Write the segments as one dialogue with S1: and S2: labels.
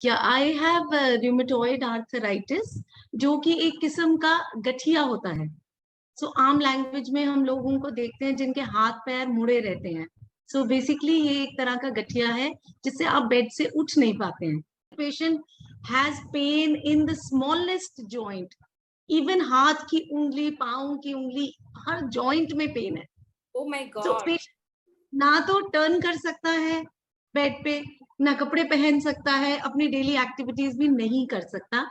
S1: क्या I have rheumatoid arthritis, जो कि एक किस्म का गठिया होता है। सो आम लैंग्वेज में हम लोगों को देखते हैं जिनके हाथ पैर मुड़े रहते हैं। सो बेसिकली ये एक तरह का गठिया है जिससे आप बेड से उठ नहीं पाते हैं। Patient has pain in the smallest joint, even हाथ की उंगली, पाँव की उंगली, हर जॉइंट में पेन है।
S2: Oh my
S1: तो
S2: God.
S1: पेशेंट ना तो टर्न कर सकता है बेड पे, ना कपड़े पहन सकता है, अपनी डेली एक्टिविटीज भी नहीं कर सकता।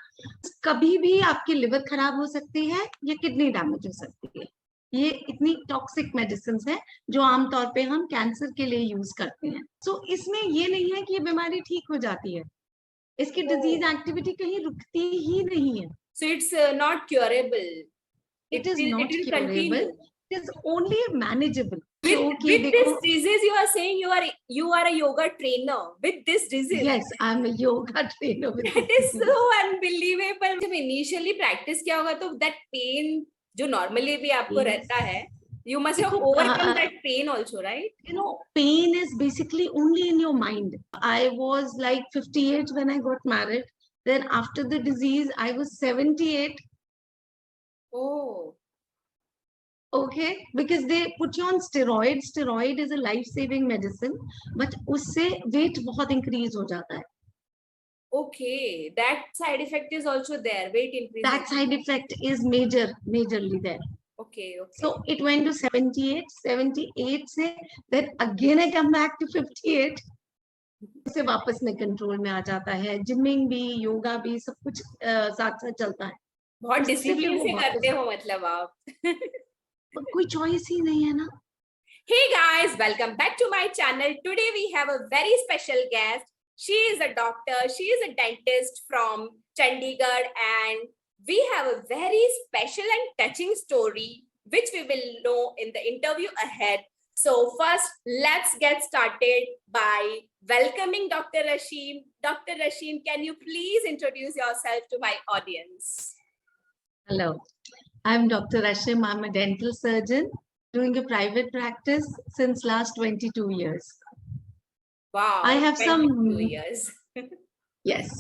S1: कभी भी आपकी लिवर खराब हो सकती है या किडनी डैमेज हो सकती है। ये इतनी टॉक्सिक मेडिसिन है जो आमतौर पे हम कैंसर के लिए यूज करते हैं। सो इसमें ये नहीं है कि ये बीमारी ठीक हो जाती है, इसकी डिजीज एक्टिविटी कहीं रुकती ही नहीं है।
S2: So it's not curable.
S1: It is
S2: It
S1: not
S2: will
S1: curable,
S2: continue.
S1: It is only manageable.
S2: With this disease, you are saying you are a yoga trainer with this disease.
S1: Yes, I'm a yoga trainer with
S2: That
S1: this
S2: is
S1: disease.
S2: so unbelievable. जब initially practice किया होगा तो that pain जो normally भी आपको
S1: Yes.
S2: रहता है, you must have
S1: देखो,
S2: overcome that pain also, right?
S1: you know, pain is basically only in your mind. I was like 58 when I got married. Then after the disease, I was 78.
S2: Oh.
S1: Okay, because they put you on steroid. Steroid is a life-saving medicine, but उससे weight बहुत increase हो जाता है.
S2: Okay, that side effect is also there. Weight increase.
S1: That side effect is majorly there.
S2: Okay, okay.
S1: So it went to 78 से, then again I come back to 58. से वापस में control में आ जाता है। जिमिंग भी, योगा भी, सब कुछ साथ साथ चलता है।
S2: बहुत डिसिप्लिन से
S1: वापस
S2: करते हो मतलब आप।
S1: कोई चॉइस ही नहीं है ना।
S2: Hey guys, welcome back to my channel. Today we have a very special guest. She is a doctor, she is a dentist from Chandigarh, and we have a very special and touching story which we will know in the interview ahead. So first, let's get started by welcoming Dr. Rashim. Dr. Rashim, can you please introduce yourself to my audience?
S1: Hello, I'm Dr. Rashim. I'm a dental surgeon doing a private practice since last 22 years.
S2: Wow,
S1: I have
S2: 22 years.
S1: Yes.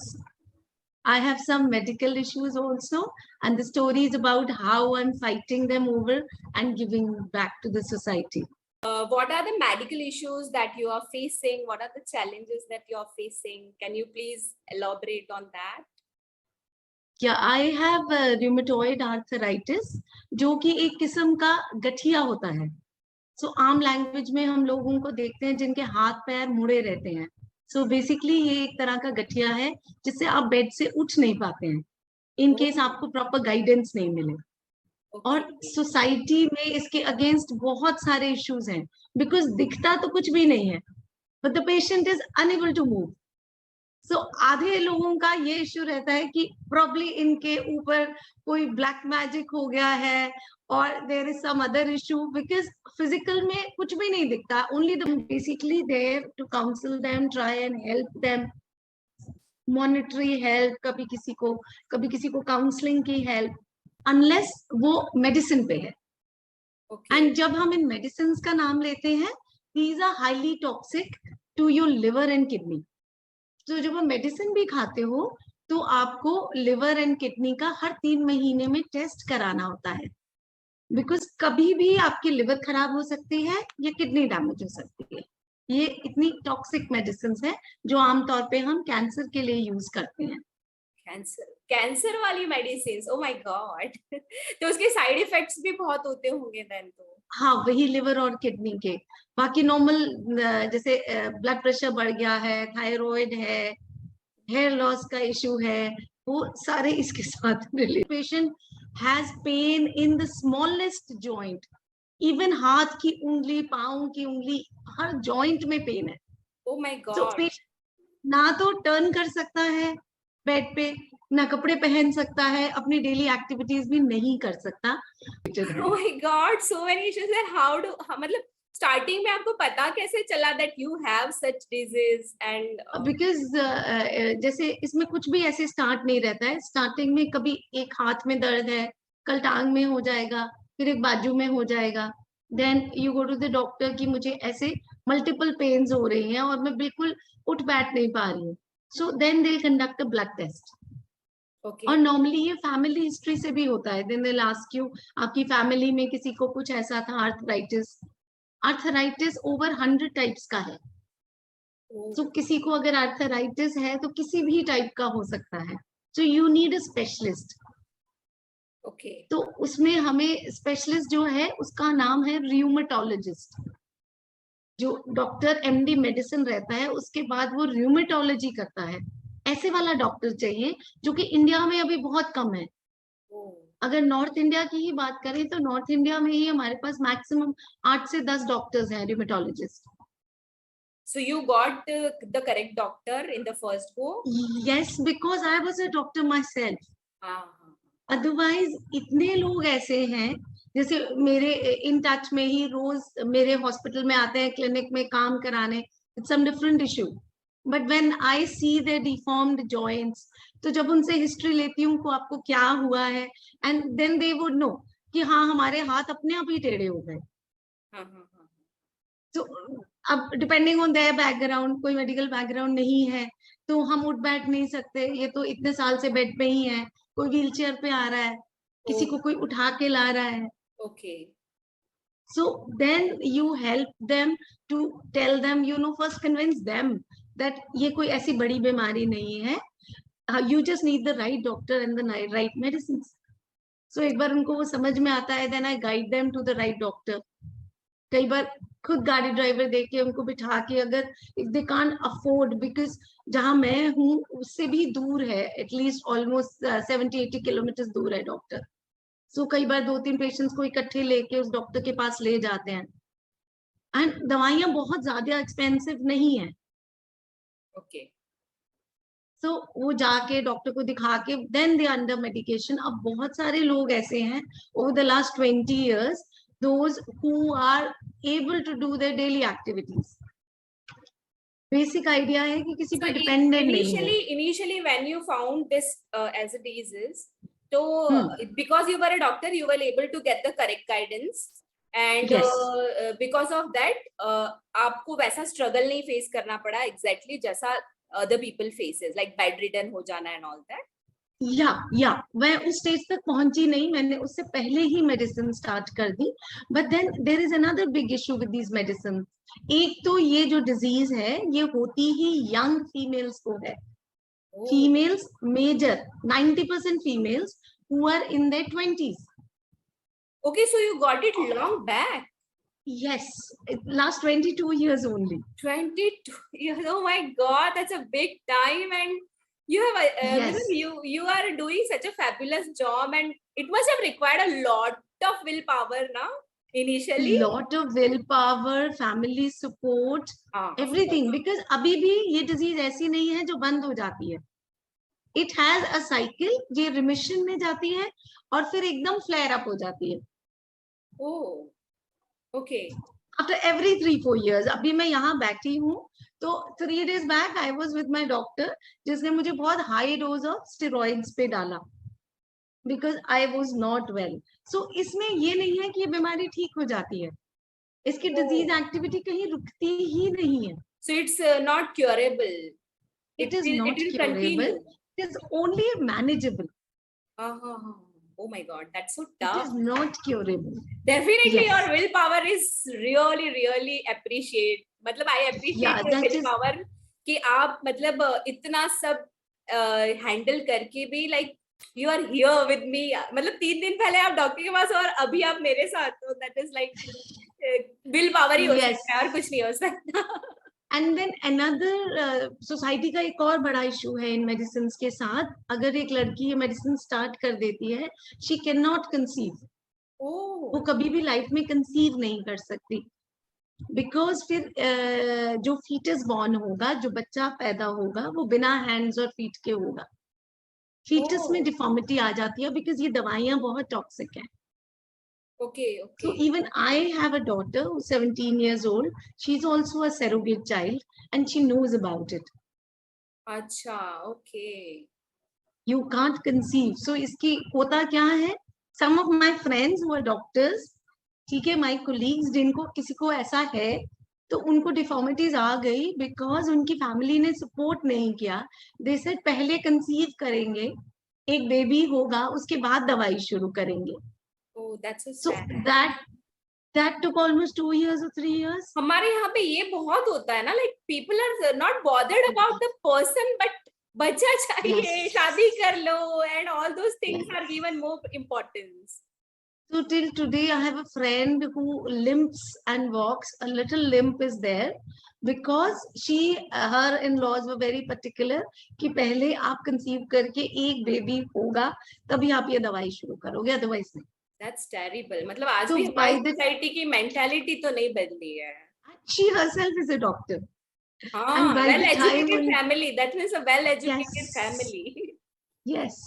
S1: I have some medical issues also, and the story is about how I'm fighting them over and giving back to the society.
S2: What are the medical issues that you are facing? What are the challenges that you are facing? Can you please elaborate on that?
S1: क्या I have rheumatoid arthritis, जो कि एक किस्म का गठिया होता है। सो आम लैंग्वेज में हम लोगों को देखते हैं जिनके हाथ पैर मुड़े रहते हैं। सो बेसिकली ये एक तरह का गठिया है जिससे आप बेड से उठ नहीं पाते हैं, इन केस आपको प्रॉपर गाइडेंस नहीं मिले। और सोसाइटी में इसके अगेंस्ट बहुत सारे इश्यूज हैं, बिकॉज दिखता तो कुछ भी नहीं है, but the patient is unable to move. So आधे लोगों का ये इश्यू रहता है कि प्रॉब्ली इनके ऊपर कोई ब्लैक मैजिक हो गया है, और there is some other issue, because physical में कुछ भी नहीं दिखता। Only the basically there to counsel them, try and help them, monetary help, कभी किसी को काउंसलिंग की हेल्प, अनलेस वो मेडिसिन पे है। एंड जब हम इन मेडिसिन का नाम लेते हैं, these are highly toxic to your liver and kidney. तो जब आप मेडिसिन भी खाते हो तो आपको लिवर एंड किडनी का हर 3 महीने में टेस्ट कराना होता है, बिकॉज कभी भी आपकी लिवर खराब हो सकती है या किडनी डैमेज हो सकती है। ये इतनी टॉक्सिक मेडिसिन है जो आमतौर पे हम कैंसर के लिए यूज करते हैं।
S2: कैंसर वाली मेडिसिन, ओह माय गॉड। तो उसके साइड इफेक्ट्स भी बहुत होते होंगे देन तो।
S1: हाँ, वही लिवर और किडनी के। बाकी नॉर्मल जैसे ब्लड प्रेशर बढ़ गया है, थायराइड है, हेयर लॉस का इश्यू है, वो सारे इसके साथ related. Patient has pain in the smallest joint, even हाथ की उंगली, पाँव की उंगली, हर जॉइंट में पेन है।
S2: ओह माय
S1: तो
S2: गॉड।
S1: ना तो टर्न कर सकता है बेड पे, ना कपड़े पहन सकता है, अपनी डेली एक्टिविटीज भी नहीं कर सकता।
S2: Oh my God, so many issues. And how do, मतलब स्टार्टिंग में आपको पता कैसे चला that you have such disease? And
S1: because जैसे इसमें कुछ भी ऐसे स्टार्ट नहीं रहता है। स्टार्टिंग में कभी एक हाथ में दर्द है, कल टांग में हो जाएगा, फिर एक बाजू में हो जाएगा, then you go to the doctor कि मुझे ऐसे मल्टीपल पेन्स हो रही हैं और मैं बिल्कुल उठ बैठ नहीं पा रही हूँ। So then they'll conduct a blood test.
S2: Okay.
S1: और नॉर्मली ये फैमिली हिस्ट्री से भी होता है. देन they'll ask you आपकी फैमिली में किसी को कुछ ऐसा था, आर्थराइटिस ओवर 100 टाइप्स का है. तो किसी को अगर आर्थराइटिस है तो किसी भी टाइप का हो सकता है. So you need a specialist.
S2: Okay.
S1: तो उसमें हमें स्पेशलिस्ट जो है उसका नाम है रियूमेटोलॉजिस्ट. जो डॉक्टर एमडी मेडिसिन रहता है उसके बाद वो रियूमेटोलॉजी करता है. ऐसे वाला डॉक्टर चाहिए जो कि इंडिया में अभी बहुत कम है. अगर नॉर्थ इंडिया की ही बात करें तो नॉर्थ इंडिया में ही हमारे पास मैक्सिमम 8 से 10 डॉक्टर्स हैं रियूमेटोलॉजिस्ट.
S2: So you got the correct doctor in the first go?
S1: Yes, because I was a doctor myself. Otherwise इतने लोग ऐसे हैं जैसे मेरे इन टच में ही रोज मेरे हॉस्पिटल में आते हैं क्लिनिक में काम कराने. It's some different issue. But when I see their deformed joints, तो जब उनसे हिस्ट्री लेती हूँ को आपको क्या हुआ है, and then they would know कि हाँ हमारे हाथ अपने आप ही टेढ़े हो गए. तो अब डिपेंडिंग ऑन देयर बैकग्राउंड, कोई मेडिकल बैकग्राउंड नहीं है तो हम उठ बैठ नहीं सकते. ये तो इतने साल से बेड पे ही है. कोई व्हीलचेयर पे आ रहा है, किसी को कोई उठा के ला रहा है.
S2: Okay.
S1: So then you help them to tell them, you know, first convince them that ये कोई ऐसी बड़ी बीमारी नहीं है. You just need the right doctor and the right medicine. So एक बार उनको वो समझ में आता है, then I guide them to the right doctor. कई बार खुद गाड़ी ड्राइवर देख के उनको बिठा के, अगर दे कांट अफोर्ड, बिकॉज जहां मैं हूँ उससे भी दूर है, एटलीस्ट ऑलमोस्ट 70-80 किलोमीटर दूर है डॉक्टर. सो कई बार 2-3 पेशेंट्स को इकट्ठे लेके उस डॉक्टर के पास ले जाते हैं. एंड दवाइयां बहुत ज्यादा एक्सपेंसिव नहीं है.
S2: ओके.
S1: सो वो जाके डॉक्टर को दिखा के देन दे अंडर मेडिकेशन. अब बहुत सारे लोग ऐसे हैं over the last 20 years, those who are able to do their daily activities. Basic idea है कि किसी पे dependent नहीं है.
S2: Initially when you found this as a disease, so because you were a doctor, you were able to get the correct guidance, and yes. Because of that आपको वैसा struggle नहीं face करना पड़ा exactly जैसा other people faces, like bedridden हो जाना and all that.
S1: या मैं उस स्टेज तक पहुंची नहीं, मैंने उससे पहले ही मेडिसिन स्टार्ट कर दी. But then there is another big issue with these medicine. एक तो ये जो डिजीज है ये होती ही यंग फीमेल्स को है. Females major 90% females who are in their 20s.
S2: Okay, so you got it long back.
S1: Yes, last 22 years only.
S2: 22 years. Oh my god, that's a big time. And you have
S1: yes.
S2: you are doing such a fabulous job, and it must have required a lot of willpower now initially.
S1: Lot of willpower, family support, everything. Because अभी भी ये disease ऐसी नहीं है जो बंद हो जाती है. It has a cycle. ये remission में जाती है और फिर एकदम flare up हो जाती है.
S2: Oh, okay.
S1: After every 3-4 years. अभी मैं यहाँ बैठी हूँ तो 3 days back I was with my doctor जिसने मुझे बहुत high dose of steroids पे डाला because I was not well. So इसमें ये नहीं है कि ये बीमारी ठीक हो जाती है. इसकी disease activity कहीं रुकती ही नहीं है.
S2: So it's not curable.
S1: It is not curable. It is only manageable.
S2: Oh my god, that's so tough.
S1: It is not curable.
S2: Definitely yes. Your willpower is really appreciate. मतलब I appreciate your willpower कि आप मतलब इतना सब handle करके भी like you are here with me. मतलब 3 दिन पहले आप डॉक्टर के पास और अभी आप मेरे साथ हो. That is like willpower ही हो सकता है और कुछ नहीं हो सकता.
S1: एंड देन अनदर सोसाइटी का एक और बड़ा इशू है इन मेडिसिन के साथ. अगर एक लड़की ये मेडिसिन स्टार्ट कर देती है, शी कैन नॉट कंसीव. वो कभी भी लाइफ में कंसीव नहीं कर सकती. बिकॉज फिर जो फीटस बॉर्न होगा, जो बच्चा पैदा होगा, वो बिना हैंड्स और फीट के होगा. फीटस में डिफॉर्मिटी आ जाती है बिकॉज ये दवाइयां बहुत टॉक्सिक हैं.
S2: Okay.
S1: So even I have a daughter who's 17 years old. She's also a surrogate child and she knows about it.
S2: Acha, okay.
S1: You can't conceive. So इसकी होता क्या है? Some of my friends who are doctors, ठीक है, my colleagues जिनको किसी को ऐसा है, तो उनको डिफॉर्मिटीज आ गई बिकॉज उनकी फैमिली ने सपोर्ट नहीं किया. दे सेड पहले कंसीव करेंगे, एक बेबी होगा, उसके बाद दवाई शुरू करेंगे.
S2: Oh, that's so
S1: so
S2: sad.
S1: that took almost 2 years or 3 years.
S2: हमारे यहाँ पे ये बहुत होता है ना, like people are not bothered about the person, but बच्चा चाहिए,
S1: Yes.
S2: शादी कर लो, and all those things are given more importance.
S1: So till today, I have a friend who limps and walks. A little limp is there because her in-laws were very particular कि पहले आप conceive करके एक baby होगा तभी आप ये दवाई शुरू करोगे, otherwise नहीं.
S2: That's terrible. मतलब आज
S1: So
S2: भी
S1: by
S2: हमारी
S1: the
S2: सोसाइटी की मेंटालिटी तो नहीं बदली है.
S1: she herself is a doctor.
S2: हाँ,
S1: And by
S2: well
S1: the time
S2: educated
S1: when-
S2: family. That means a well educated
S1: Yes.
S2: family.
S1: Yes.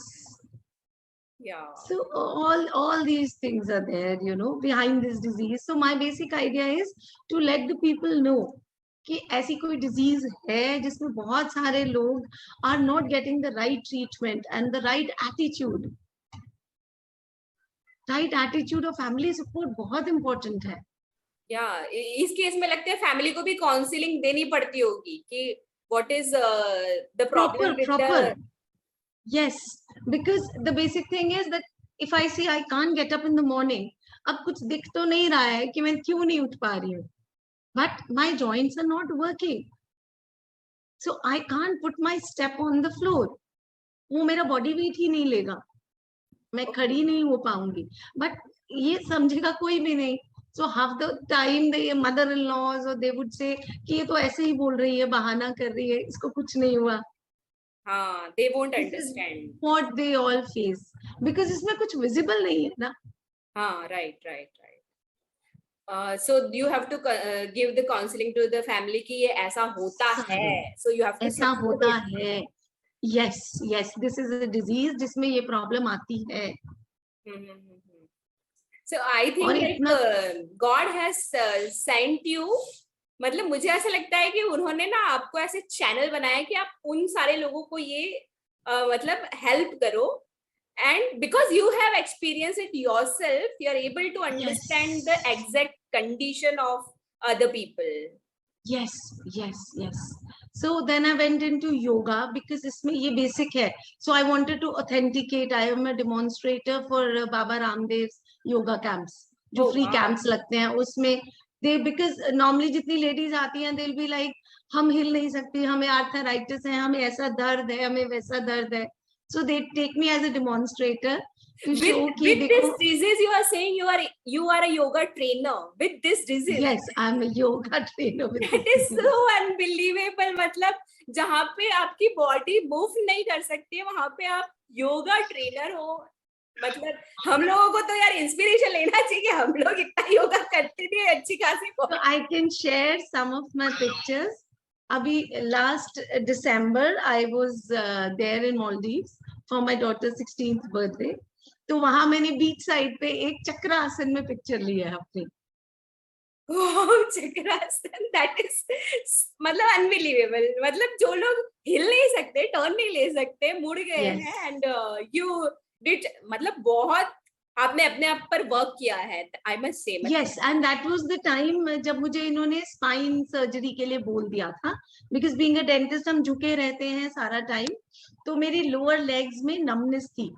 S2: Yeah.
S1: So all these things are there, you know, behind this disease. So my basic idea is to let the people know कि ऐसी कोई disease है जिसमें बहुत सारे लोग are not getting the right treatment and the right attitude. Right attitude और family support बहुत important है.
S2: Yeah, इस केस में लगता है फैमिली को भी काउंसलिंग देनी पड़ती होगी कि what is the problem with
S1: Proper.
S2: the.
S1: Yes, because the basic thing is that if I see I can't get up in the morning, अब कुछ दिख तो नहीं रहा है कि मैं क्यों नहीं उठ पा रही हूँ, but my joints are not working, so I can't put my step on the floor. वो मेरा body weight ही नहीं लेगा, मैं खड़ी नहीं हो पाऊंगी. But ये समझेगा कोई भी नहीं. So half the time the mother-in-laws or they would say कि ये तो ऐसे ही बोल रही है, बहाना कर रही है, इसको कुछ नहीं हुआ.
S2: हाँ, they won't
S1: This is
S2: understand.
S1: what they all face because इसमें कुछ visible नहीं है ना.
S2: हाँ, right. So you have to give the counseling to the family कि ये ऐसा होता है. So you have to
S1: ऐसा
S2: support
S1: होता
S2: it.
S1: है. Yes, this is a disease जिसमें ये problem आती है.
S2: So I think
S1: और
S2: like
S1: इतना
S2: God has sent you. मतलब मुझे ऐसा लगता है कि उन्होंने ना आपको ऐसे चैनल बनाया कि आप उन सारे लोगों को ये मतलब हेल्प करो, and because you have experienced it yourself, you are able to understand the exact condition of other people.
S1: Yes. So then I went into yoga because इसमें ये basic है. So I wanted to authenticate. I am a demonstrator for Baba Ramdev's yoga camps. जो
S2: Oh,
S1: free
S2: wow.
S1: camps लगते हैं उसमें because normally जितनी ladies आती हैं they'll be like हम हिल नहीं सकती, हमें arthritis है, हमें ऐसा दर्द है, हमें वैसा दर्द है. So they take me as a demonstrator to show कि
S2: With
S1: देखो.
S2: this disease, you are saying you are a yoga trainer with this disease.
S1: Yes, I'm a yoga trainer with
S2: That
S1: this
S2: is
S1: disease.
S2: so unbelievable. मतलब जहाँ पे आपकी body move नहीं कर सकती है वहां पे आप योगा ट्रेनर हो. मतलब हम लोगों को तो यार इंस्पिरेशन लेना चाहिए कि हम लोग इतना योगा करते थे, अच्छी खासी.
S1: So I can share some of my pictures. अभी last December I was there in Maldives for my daughter's 16th birthday. तो वहां मैंने बीच साइड पे एक चक्रासन में पिक्चर लिया है अपनी.
S2: चक्रासन, that is मतलब अनबिलीवेबल. मतलब जो लोग हिल नहीं सकते, टर्न नहीं ले सकते, मुड़ गए हैं, एंड यू डिड, मतलब बहुत आपने अपने आप पर वर्क किया है. I must say.
S1: Yes, and that was the time जब मुझे इन्होंने स्पाइन सर्जरी के लिए बोल दिया था, because being a dentist हम झुके रहते हैं सारा टाइम, तो मेरी लोअर लेग्स में नमनेस थी.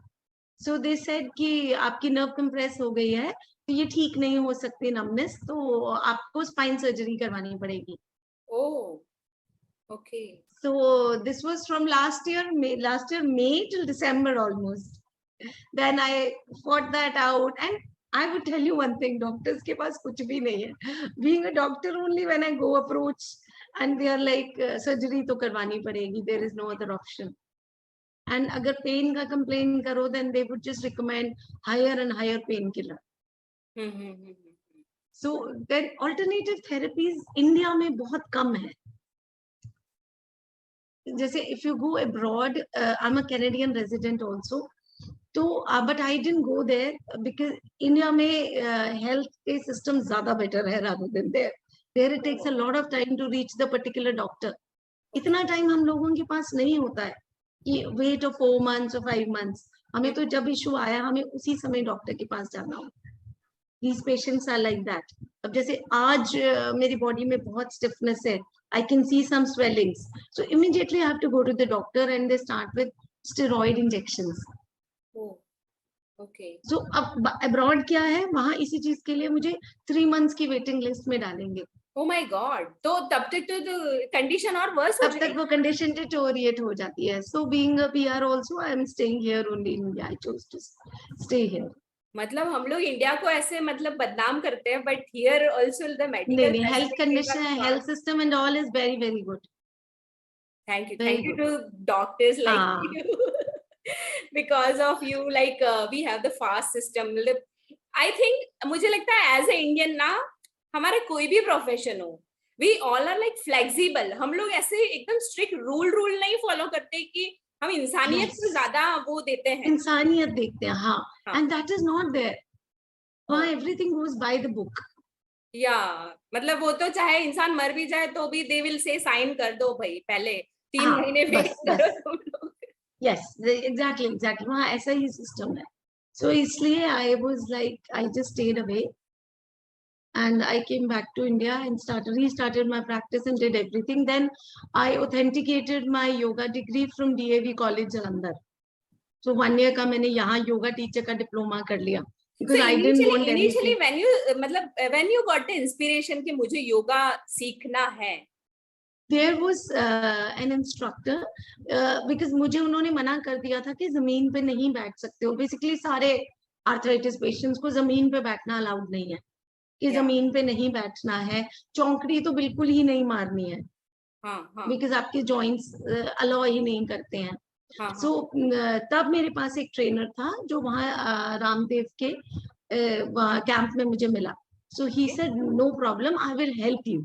S1: So they said कि आपकी नर्व कंप्रेस हो गई है, तो ये ठीक नहीं हो सकती नमनेस, तो आपको स्पाइन सर्जरी करवानी पड़ेगी.
S2: Oh, okay.
S1: So this was from last year May till December almost. Then I fought that out, and I would tell you one thing, doctors के पास कुछ भी नहीं है. Being a doctor, only when I go approach and they are like surgery तो करवानी पड़ेगी, there is no other option. And अगर pain का complain करो, then they would just recommend higher and higher painkiller. So then alternative therapies India में बहुत कम है. जैसे if you go abroad, I'm a Canadian resident also. तो but I didn't go there because India में health care system ज़्यादा better है rather than there. There it takes a lot of time to reach the particular doctor. इतना time हम लोगों के पास नहीं होता है कि wait of 4 months or 5 months. हमें तो जब issue आया हमें उसी समय डॉक्टर के पास जाना हो. these patients are like that. अब जैसे आज मेरी बॉडी में बहुत stiffness है, I can see some swellings, so immediately I have to go to the doctor and they start with steroid injections.
S2: Oh, okay.
S1: So अब abroad क्या है, वहाँ इसी चीज के लिए मुझे 3 months की waiting list में डालेंगे.
S2: Oh my God. तो तब तक तो कंडीशन और वर्स हो
S1: तब तक वो कंडीशन डिटोरिएट हो जाती है. So being a PR also, I am staying here only in India. I chose to stay here.
S2: मतलब हम लोग इंडिया को ऐसे मतलब बदनाम करते हैं, but here also the medical
S1: नहीं, health condition, health system and all is very very good.
S2: Thank you to doctors like you. Because of you, like we have the fast system. I think मुझे लगता है as a Indian ना, हमारा कोई भी profession हो, we all are like flexible. हम लोग ऐसे एकदम स्ट्रिक्ट रूल नहीं फॉलो करते कि हम इंसानियत को ज्यादा वो देते हैं,
S1: इंसानियत देखते हैं. हाँ, and that is not there. वहाँ everything goes by the book.
S2: या मतलब वो तो चाहे इंसान मर भी जाए तो भी दे विल से साइन कर दो भाई, पहले 3 महीने वेट करो तुम लोग. यस,
S1: एग्जैक्टली वहाँ ऐसा ही सिस्टम है. सो इसलिए I was like, I just stayed away and I came back to India and restarted my practice and did everything. Then I authenticated my yoga degree from DAV College Jalandhar. So 1 year का मैंने यहाँ yoga teacher का diploma कर लिया. Because
S2: so
S1: I didn't want
S2: initially
S1: anything.
S2: when you got the inspiration कि मुझे योगा सीखना है,
S1: there was an instructor because मुझे उन्होंने मना कर दिया था कि जमीन पे नहीं बैठ सकते हो. Basically सारे arthritis patients को जमीन पे बैठना allowed नहीं है, कि जमीन पे नहीं बैठना है, चौंकड़ी तो बिल्कुल ही नहीं मारनी है, बिकॉज आपके जॉइंट्स अलाउ ही नहीं करते हैं. सो तब मेरे पास एक ट्रेनर था जो वहाँ रामदेव के कैंप में मुझे मिला. So he said no problem, I will help you.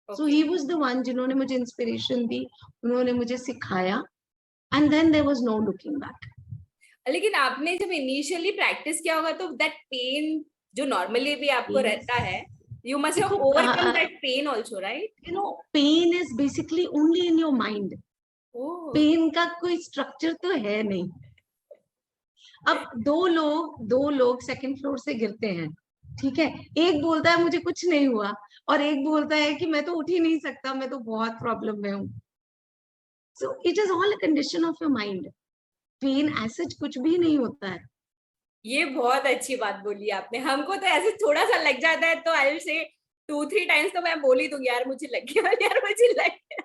S1: So he was the one जिन्होंने मुझे इंस्पिरेशन दी, उन्होंने मुझे सिखाया, and then there was no looking back.
S2: लेकिन आपने जब इनिशियली प्रैक्टिस किया होगा तो दैट पेन जो नॉर्मली भी आपको रहता है, you must have overcome that pain also, right?
S1: You know, pain is basically only in your mind. Pain का कोई स्ट्रक्चर तो है नहीं. अब दो लोग सेकंड फ्लोर से गिरते हैं, ठीक है, एक बोलता है मुझे कुछ नहीं हुआ और एक बोलता है कि मैं तो उठ ही नहीं सकता, मैं तो बहुत प्रॉब्लम में हूँ. So it is all a condition of your mind. Pain ऐसे कुछ भी नहीं होता है.
S2: ये बहुत अच्छी बात बोली आपने. हमको तो ऐसे थोड़ा सा लग जाता है तो आई विल से 2-3 टाइम्स तो मैं बोल ही दूंगी, यार मुझे लग गया, यार मुझे लग गया.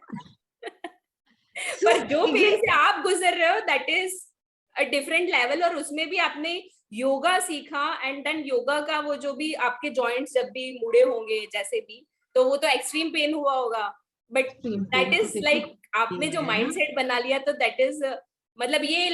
S2: पर जो पेन से आप गुजर रहे हो that is a different level. और उसमें भी आपने योगा सीखा एंड देन योगा का वो जो भी आपके जॉइंट्स जब भी मुड़े होंगे जैसे भी, तो वो तो एक्सट्रीम पेन हुआ होगा, बट दैट इज लाइक आपने जो माइंडसेट बना लिया, तो दैट इज मतलब ये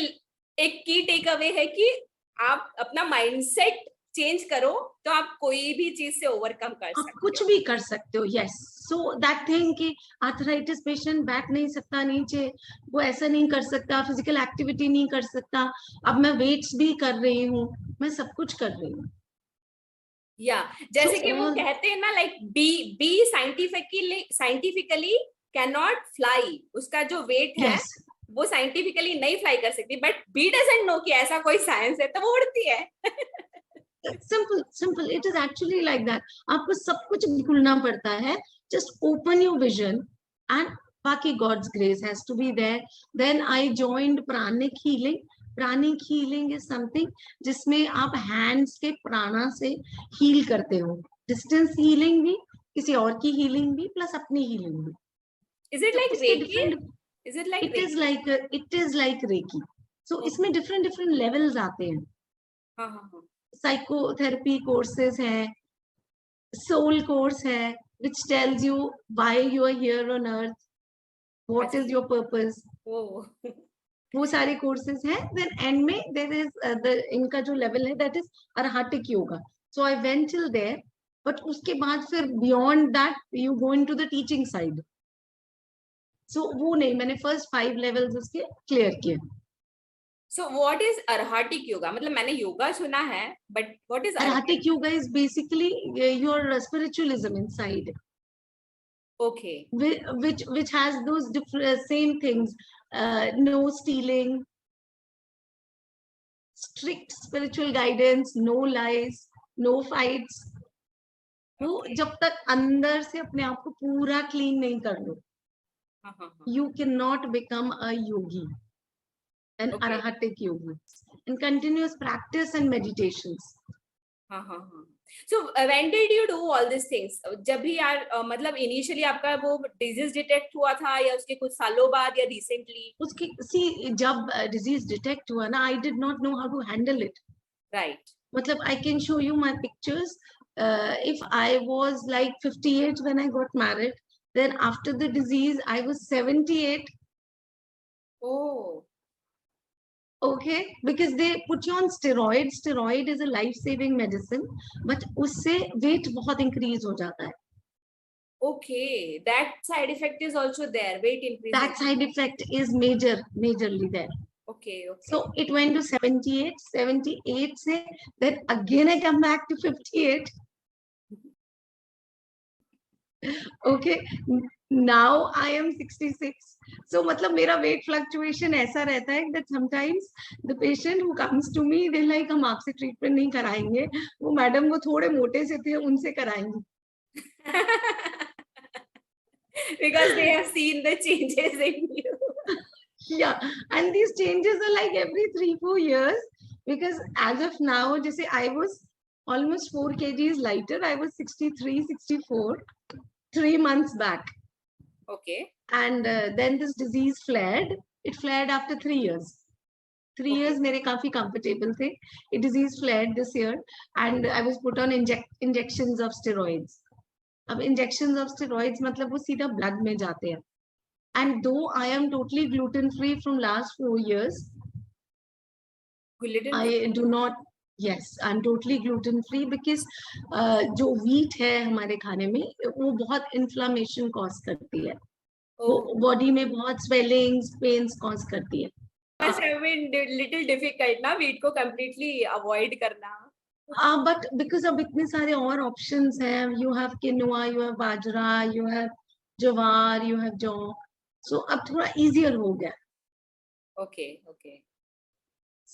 S2: एक की टेक अवे है कि आप अपना माइंडसेट चेंज करो तो आप कोई भी चीज से ओवरकम कर सकते हो,
S1: कुछ भी कर सकते हो. यस, सो दैट थिंग कि आर्थराइटिस पेशेंट बैठ नहीं सकता नीचे, वो ऐसा नहीं कर सकता, फिजिकल एक्टिविटी नहीं कर सकता. अब मैं वेट्स भी कर रही हूँ, मैं सब कुछ कर रही हूँ.
S2: या जैसे कि वो कहते हैं ना, like bee scientifically can not fly. उसका जो वेट है वो साइंटिफिकली नहीं फ्लाई कर सकती, बट बी डजंट नो कि ऐसा कोई साइंस है, तो वो उड़ती है.
S1: simple it is actually like that. आपको सब कुछ भूलना पड़ता है, just open your vision and बाकी God's grace has to be there. Then I joined pranic healing. Pranic healing is something जिसमें आप hands के प्राणा से heal करते हो. Distance healing भी, किसी और की healing भी, plus अपनी healing भी.
S2: Is it like Reiki? Is it like
S1: it is like Reiki. So इसमें different levels आते हैं. Psychotherapy courses है, soul course है, which tells you why you are here on earth, what is your purpose. वो सारे courses हैं. Then end में there is इनका जो level है that is Arhatic yoga. So I went till there, but उसके बाद फिर beyond that you go into the teaching side. So वो नहीं, मैंने first 5 levels उसके clear किए.
S2: So what is Arhatic yoga? मतलब मैंने योगा सुना है, but what is
S1: Arhatic yoga? Is basically your spiritualism inside.
S2: Okay.
S1: Which has those different same things. No stealing, strict spiritual guidance, no lies, no fights. वो जब तक अंदर से अपने आप को पूरा क्लीन नहीं कर लो, you cannot become a yogi, an arahatic yogi, and continuous practice and meditations.
S2: So when did you do all these things? जब भी यार मतलब इनिशियली आपका वो डिजीज डिटेक्ट हुआ था या उसके कुछ सालों बाद या रिसेंटली?
S1: उसकी जब डिजीज डिटेक्ट हुआ ना, I did not know how to handle it.
S2: Right.
S1: मतलब I can show you my pictures. If I was like 58 when I got married, then after the disease I was 78.
S2: Oh.
S1: Okay, because they put you on steroids. Steroid is a life-saving medicine, but उससे weight बहुत increase हो जाता है.
S2: Okay, that side effect is also there. Weight increase.
S1: That side effect is majorly there.
S2: Okay.
S1: So it went to 78. 78 से then again I come back to 58. Okay, now I am 66. So मतलब मेरा weight fluctuation ऐसा रहता है that sometimes the patient who comes to me, they like हम आपसे treatment नहीं कराएंगे, वो मैडम वो थोड़े मोटे से थे उनसे कराएंगे.
S2: Because they have seen the changes in you.
S1: Yeah, and these changes are like every 3-4 years, because as of now, जैसे I was almost 4 kgs lighter. I was 63, 64 3 months back.
S2: Okay.
S1: And then this disease flared. It flared after 3 years. 3 years मेरे काफी comfortable थे. It disease flared this year, and I was put on injections of steroids. अब injections of steroids मतलब वो सीधा blood में जाते हैं. And though I am totally gluten free from last 4 years, I do not. Yes, I'm totally gluten free because जो wheat है हमारे खाने में वो बहुत inflammation cause करती है. वो body में बहुत swellings, pains cause करती है.
S2: Must have been little difficult ना wheat को completely avoid करना.
S1: But because अब इतने सारे और options हैं, you have quinoa, you have bajra, you have jawar, you have jaw, so अब थोड़ा easier हो गया.
S2: Okay.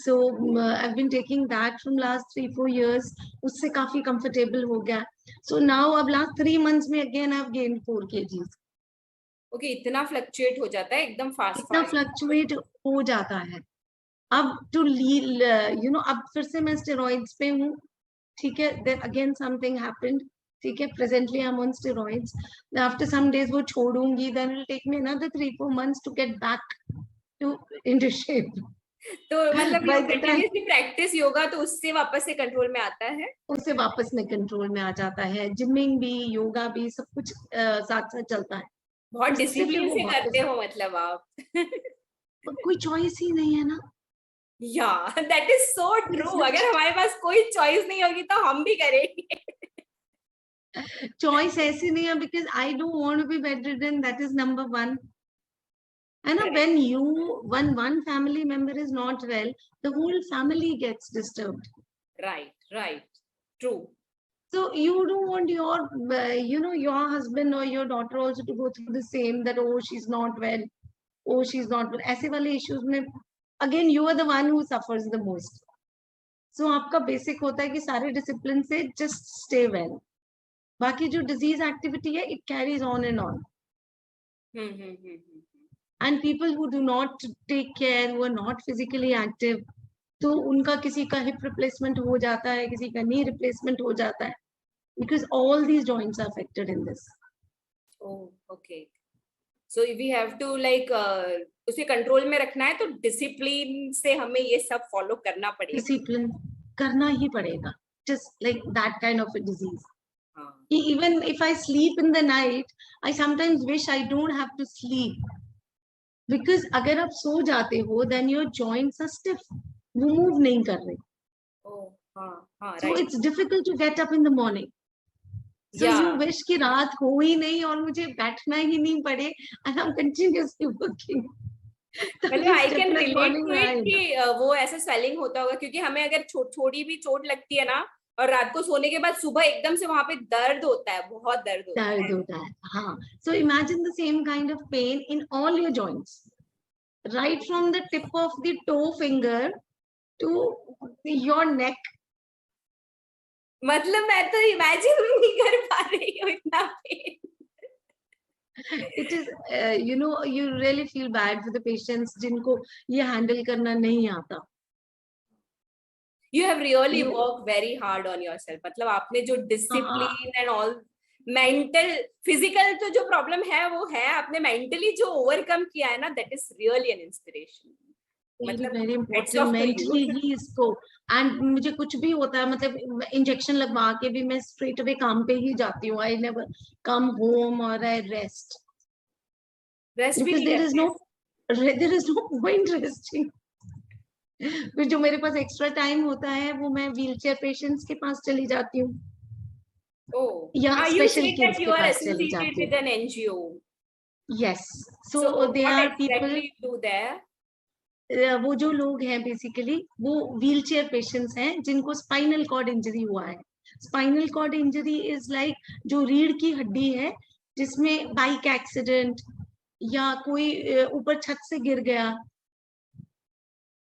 S1: So I've been taking that from last 3-4 years. उससे काफी comfortable हो गया. So now अब last 3 months में again I've gained 4 kgs.
S2: Okay, इतना fluctuate हो जाता है एकदम fast.
S1: इतना fluctuate हो जाता है. अब to अब फिर से मैं steroids पे हूँ. ठीक है. Then again something happened. ठीक है. Presently I'm on steroids. After some days वो छोड़ूंगी. Then it'll take me another 3-4 months to get back into shape.
S2: तो मतलब कंटिन्यूअसली प्रैक्टिस योगा तो उससे वापस से कंट्रोल में आता है. उससे
S1: वापस में कंट्रोल में आ जाता है. जिमिंग भी, योगा भी, सब कुछ साथ साथ चलता है.
S2: बहुत डिसिप्लिन से करते हो मतलब आप.
S1: कोई चॉइस ही नहीं है ना.
S2: या दैट इज सो ट्रू. अगर हमारे पास कोई चॉइस नहीं होगी तो हम भी करेंगे.
S1: चॉइस ऐसी नहीं है because I don't want to be bedridden. That is number one. And when one family member is not well, the whole family gets disturbed.
S2: Right. True.
S1: So you don't want your, your husband or your daughter also to go through the same, that, oh, she's not well. Oh, she's not well. ऐसे वाले issues में, again, you are the one who suffers the most. So आपका basic होता है कि सारे discipline से just stay well. बाकी जो disease activity है, it carries on and on. And people who do not take care, who are not physically active, तो उनका किसी का hip replacement हो जाता है, किसी का knee replacement हो जाता है, because all these joints are affected in this.
S2: Oh, okay. So if we have to like उसे कंट्रोल में रखना है तो डिसिप्लिन से हमें ये सब फॉलो करना पड़ेगा.
S1: डिसिप्लिन करना ही पड़ेगा. Just like that kind of a disease. Even if I sleep in the night, I sometimes wish I don't have to sleep. Because अगर आप सो जाते हो, then your joints are stiff. वो move नहीं कर रहे. So
S2: right.
S1: it's difficult to get up in the morning. So you wish कि रात हो ही नहीं और मुझे बैठना ही नहीं पड़े, and I'm continuously working.
S2: मतलब I can relate to it कि वो ऐसा swelling होता होगा क्योंकि हमें अगर थोड़ी भी चोट लगती है ना और रात को सोने के बाद सुबह एकदम से वहां पे दर्द होता है, बहुत दर्द होता है.
S1: हाँ. So imagine the same kind of pain in all your joints, right from the tip of the toe finger to your neck.
S2: मतलब मैं तो इमेजिन नहीं कर पा रही हूँ इतना pen.
S1: It is, you really feel bad for the patients जिनको ये handle करना नहीं आता.
S2: You have really
S1: You,
S2: worked very hard on yourself. मतलब आपने जो
S1: हाँ,
S2: discipline and all, mental physical तो जो प्रॉब्लम है वो है, आपने मेंटली जो ओवरकम किया है ना, that is really an inspiration.
S1: Very
S2: मतलब
S1: very
S2: heads
S1: important
S2: of to you.
S1: Mentally ही इसको. एंड मुझे कुछ भी होता है, मतलब इंजेक्शन लगवा के भी मैं स्ट्रेट अवे काम पे ही जाती हूँ. आई नेवर कम होम और आई रेस्ट,
S2: रेस्ट भी
S1: बिकॉज
S2: नहीं करते.
S1: There is no point resting. फिर जो मेरे पास एक्स्ट्रा टाइम होता है वो मैं व्हील चेयर पेशेंट्स के पास चली जाती हूँ
S2: Oh,
S1: या
S2: you
S1: special
S2: said that
S1: kids
S2: you
S1: के
S2: are
S1: पास चली
S2: associated
S1: जाती
S2: with
S1: हूँ.
S2: an NGO.
S1: Yes.
S2: So
S1: so they
S2: what
S1: are people,
S2: exactly you do there?
S1: वो जो लोग हैं बेसिकली वो व्हील चेयर पेशेंट्स हैं जिनको स्पाइनल कॉर्ड इंजरी हुआ है. Spinal cord injury is like जो रीढ़ की हड्डी है, जिसमें बाइक एक्सीडेंट या कोई ऊपर छत से गिर गया,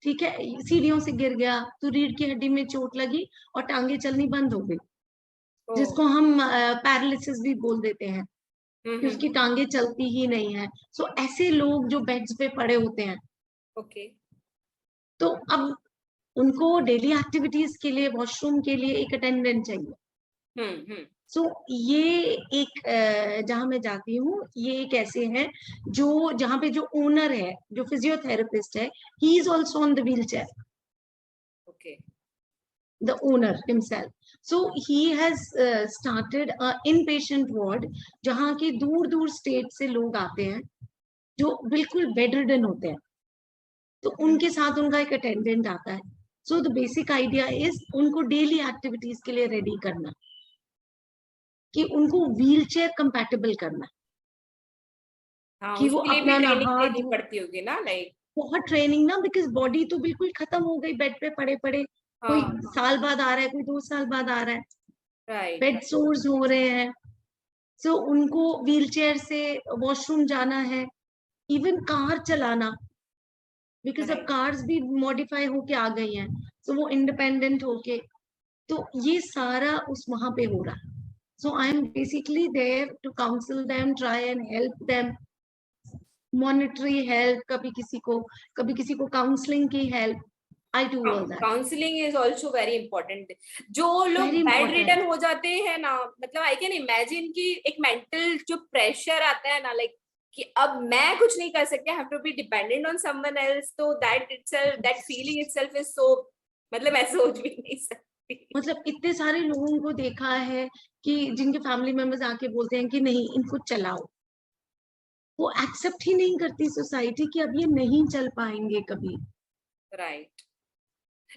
S1: ठीक है, सीढ़ियों से गिर गया तो रीढ़ की हड्डी में चोट लगी और टांगे चलनी बंद हो गई,
S2: Oh.
S1: जिसको हम पैरालिसिस भी बोल देते हैं कि उसकी
S2: Mm-hmm.
S1: टांगे चलती ही नहीं है. सो ऐसे लोग जो बेड्स पे पड़े होते हैं,
S2: Okay.
S1: तो अब उनको डेली एक्टिविटीज के लिए वॉशरूम के लिए एक अटेंडेंट चाहिए.
S2: Hmm.
S1: सो ये एक जहां मैं जाती हूँ, ये एक ऐसे हैं जो जहाँ पे जो ओनर है, जो फिजियोथेरेपिस्ट है, he is also on the wheel chair,
S2: Okay.
S1: the owner himself. So he has started a inpatient ward जहाँ की दूर दूर स्टेट से लोग आते हैं जो बिल्कुल बेड रिडन होते हैं, तो उनके साथ उनका एक अटेंडेंट आता है. So the basic idea is उनको डेली एक्टिविटीज के लिए रेडी करना, कि उनको व्हील चेयर कंपैटिबल करना,
S2: हाँ,
S1: कि वो
S2: उसके लिए भी
S1: अपना
S2: ट्रेनिंग
S1: नहा
S2: देनी
S1: धो.
S2: पड़ती होगी ना, लाइक.
S1: बहुत ट्रेनिंग ना, बिकॉज बॉडी तो बिल्कुल खत्म हो गई बेड पे पड़े पड़े. कोई
S2: हाँ.
S1: साल बाद आ रहा है, कोई 2 साल बाद आ रहा है,
S2: राइट.
S1: बेड सोर्स हो रहे हैं. सो उनको व्हील चेयर से वॉशरूम जाना है, इवन कार चलाना, बिकॉज अब
S2: राइट.
S1: कार्स भी मॉडिफाई होके आ गई हैं, तो वो इंडिपेंडेंट होके, तो ये सारा उस वहां पे हो रहा है. So I am basically there to counsel them, try and help them, monetary help, कभी किसी को काउंसलिंग की help. I do all that.
S2: Counselling is also very important. जो लोग
S1: वेरी
S2: बेड
S1: इंपॉर्टेंट.
S2: रिडन हो जाते हैं ना, मतलब आई कैन इमेजिन कि एक मेंटल जो प्रेशर आता है ना, लाइक कि अब मैं कुछ नहीं कर सकती, I have to be dependent on someone else, तो that itself, that feeling itself is so, मतलब मैं सोच भी नहीं सकती.
S1: मतलब इतने सारे लोगों को देखा है कि जिनके फैमिली मेंबर्स आके बोलते हैं कि नहीं इनको चलाओ, वो एक्सेप्ट ही नहीं करती सोसाइटी कि अब ये नहीं चल पाएंगे कभी.
S2: राइट.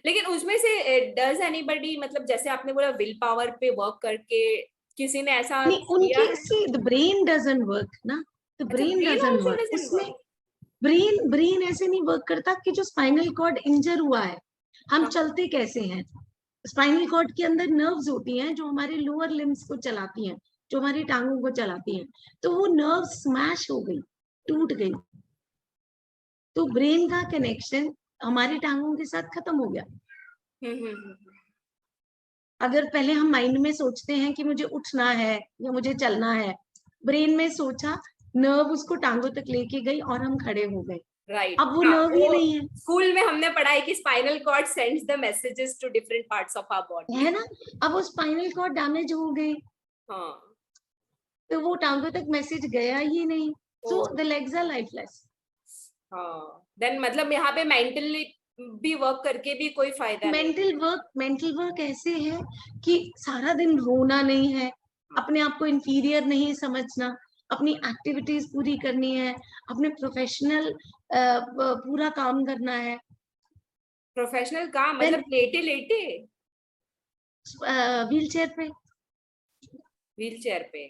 S2: लेकिन उसमें से डज एनीबडी, मतलब जैसे आपने बोला विल पावर पे वर्क करके किसी ने ऐसा
S1: नहीं,
S2: किया
S1: उनकी
S2: है?
S1: See the brain doesn't work ना, द
S2: अच्छा,
S1: brain
S2: brain
S1: doesn't
S2: also
S1: work
S2: doesn't
S1: उसमें.
S2: वर्क.
S1: ब्रेन ऐसे नहीं वर्क करता कि जो स्पाइनल कॉर्ड इंजर हुआ है, हम
S2: हाँ.
S1: चलते कैसे हैं. स्पाइनल कॉर्ड के अंदर नर्व्स होती हैं जो हमारे लोअर लिम्स को चलाती हैं, जो हमारी टांगों को चलाती हैं, तो वो नर्व स्मैश हो गई, टूट गई, तो ब्रेन का कनेक्शन हमारी टांगों के साथ खत्म हो गया.
S2: हम्म.
S1: अगर पहले हम माइंड में सोचते हैं कि मुझे उठना है या मुझे चलना है, ब्रेन में सोचा, नर्व उसको टांगों तक लेके गई और हम खड़े हो गए.
S2: राइट.
S1: अब वो
S2: हाँ,
S1: नर्व ही
S2: वो
S1: नहीं है.
S2: स्कूल में हमने पढ़ा है कि spinal cord sends the messages to different parts of our body.
S1: है ना. अब वो स्पाइनल कॉर्ड डैमेज हो गई,
S2: हाँ.
S1: तो वो टांगों तक मैसेज गया ही नहीं. So
S2: oh.
S1: The legs are lifeless.
S2: हाँ, देन मतलब यहाँ पे मेंटली भी वर्क करके भी कोई फायदा नहीं.
S1: मेंटल वर्क ऐसे है कि सारा दिन रोना नहीं है, अपने आप को इंफीरियर नहीं समझना, अपनी एक्टिविटीज पूरी करनी है, अपने प्रोफेशनल पूरा काम करना है.
S2: प्रोफेशनल काम
S1: देन
S2: मतलब लेटे लेटे
S1: व्हील चेयर पे.
S2: व्हील चेयर पे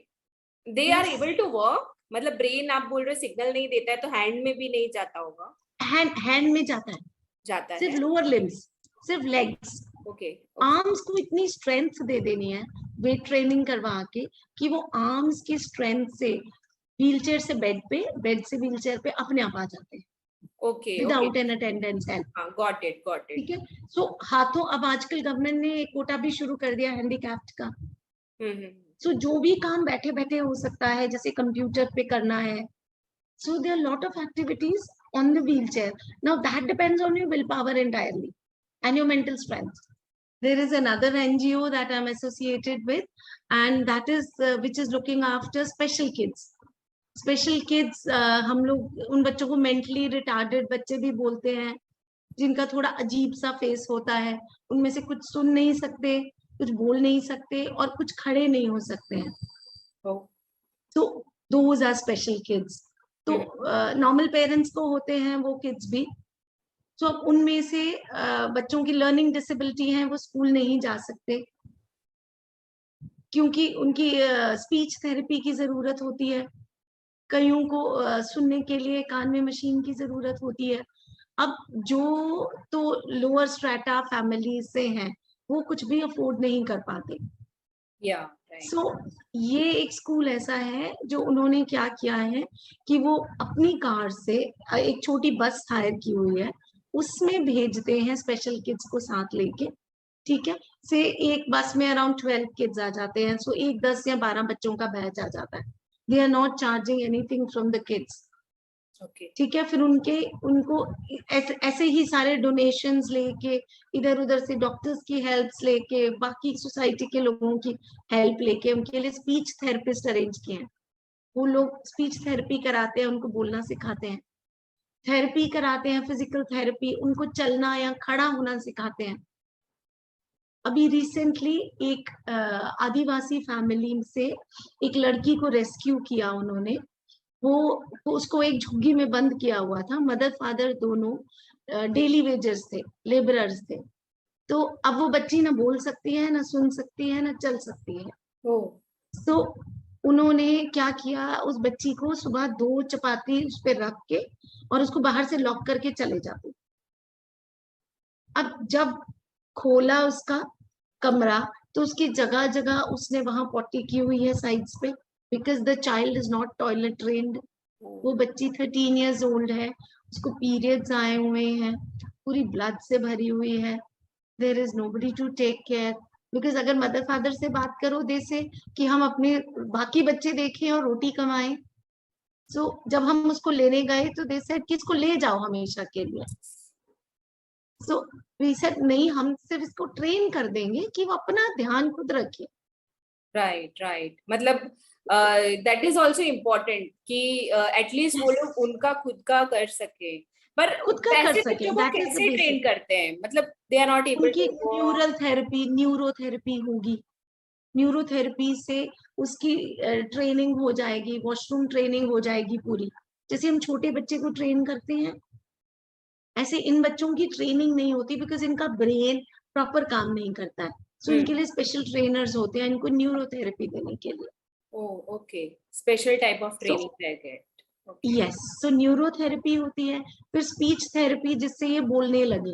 S2: they are
S1: yes.
S2: Able to work. मतलब ब्रेन आप बोल रहे हो सिग्नल नहीं देता है, तो हैंड में भी नहीं जाता होगा?
S1: हैंड में जाता है,
S2: जाता
S1: सिर्फ
S2: है.
S1: लोअर लिम्स, सिर्फ लेग्स.
S2: ओके.
S1: आर्म्स को इतनी स्ट्रेंथ दे देनी है वेट ट्रेनिंग करवा के, कि वो आर्म्स की स्ट्रेंथ से व्हील चेयर से बेड पे, बेड से व्हील चेयर पे अपने आप आ जाते हैं.
S2: Okay.
S1: Without an attendance help.
S2: Got it.
S1: ठीक है। सो हाथों, अब आजकल गवर्नमेंट ने एक कोटा भी शुरू कर दिया हैंडीकैप्ड का। सो जो भी काम बैठे बैठे हो सकता है, जैसे कंप्यूटर पे करना है, so there are a lot of activities on the wheelchair. Now that depends on your willpower entirely and your mental strength. There is another NGO that I'm associated with, and that is which is looking after special kids. Special kids, हम लोग उन बच्चों को mentally retarded बच्चे भी बोलते हैं, जिनका थोड़ा अजीब सा फेस होता है, उनमें से कुछ सुन नहीं सकते, कुछ बोल नहीं सकते और कुछ खड़े नहीं हो सकते हैं। तो दोज आर स्पेशल किड्स। तो नॉर्मल पेरेंट्स को होते हैं वो किड्स भी। तो अब उनमें से बच्चों की लर्निंग डिसेबिलिटी है, वो स्कूल नहीं जा सकते क्योंकि उनकी स्पीच थेरेपी की जरूरत होती है, कईयों को सुनने के लिए कान में मशीन की जरूरत होती है। अब जो तो लोअर स्ट्रेटा फैमिली से हैं, वो कुछ भी अफोर्ड नहीं कर पाते। सो ये एक स्कूल ऐसा है जो उन्होंने क्या किया है कि वो अपनी कार से एक छोटी बस हायर की हुई है, उसमें भेजते हैं स्पेशल किड्स को साथ लेके। ठीक है, से एक बस में अराउंड 12 किड्स आ जाते हैं। सो एक 10 या 12 बच्चों का बैच आ जाता है। They are not charging anything from the kids. ठीक है, फिर उनको ऐसे ही सारे डोनेशंस लेके, इधर उधर से डॉक्टर्स की हेल्प लेके, बाकी सोसाइटी के लोगों की हेल्प लेके उनके लिए स्पीच थेरेपिस्ट अरेंज किए हैं। वो लोग स्पीच थेरेपी कराते हैं, उनको बोलना सिखाते हैं, थेरेपी कराते हैं, फिजिकल थेरेपी, उनको चलना या खड़ा होना सिखाते हैं। अभी रिसेंटली एक आदिवासी फैमिली से एक लड़की को रेस्क्यू किया उन्होंने। वो उसको एक झुग्गी में बंद किया हुआ था। मदर फादर दोनों डेली वेजर्स थे, लेबरर्स थे। तो अब वो बच्ची ना बोल सकती है, ना सुन सकती है, ना चल सकती है। तो उन्होंने क्या किया, उस बच्ची को सुबह 2 चपाती उस पर रख के और उसको बाहर से लॉक करके चले जाते। अब जब खोला उसका कमरा तो उसकी जगह जगह उसने वहां पॉटी की हुई है साइड्स पे, because the child is not toilet trained. वो बच्ची 13 इयर्स ओल्ड है, उसको पीरियड्स आए हुए हैं, पूरी ब्लड से भरी हुई है। There is nobody to take care, because अगर मदर फादर से बात करो दे से कि हम अपने बाकी बच्चे देखें और रोटी कमाएं। सो जब हम उसको लेने गए तो दे सेड कि इसको ले जाओ हमेशा के लिए। सो वी सेड नहीं, हम सिर्फ इसको ट्रेन कर देंगे कि वो अपना ध्यान खुद रखे।
S2: राइट। मतलब दैट इज ऑल्सो इम्पोर्टेंट कि एटलीस्ट वो लोग उनका खुद का कर सके। पर वैसे बच्चों को कैसे ट्रेन करते हैं? मतलब they are not able to.
S1: Neural therapy, neurotherapy होगी। न्यूरोथेरेपी से उसकी ट्रेनिंग हो जाएगी, वॉशरूम ट्रेनिंग हो जाएगी पूरी। जैसे हम छोटे बच्चे को ट्रेन करते हैं, ऐसे इन बच्चों की ट्रेनिंग नहीं होती, बिकॉज इनका ब्रेन प्रॉपर काम नहीं करता है। सो इनके लिए स्पेशल ट्रेनर्स होते हैं इनको न्यूरोथेरेपी देने के लिए।
S2: Okay, special type of training है।
S1: यस, सो न्यूरोथेरेपी होती है, फिर स्पीच थेरेपी जिससे ये बोलने लगे,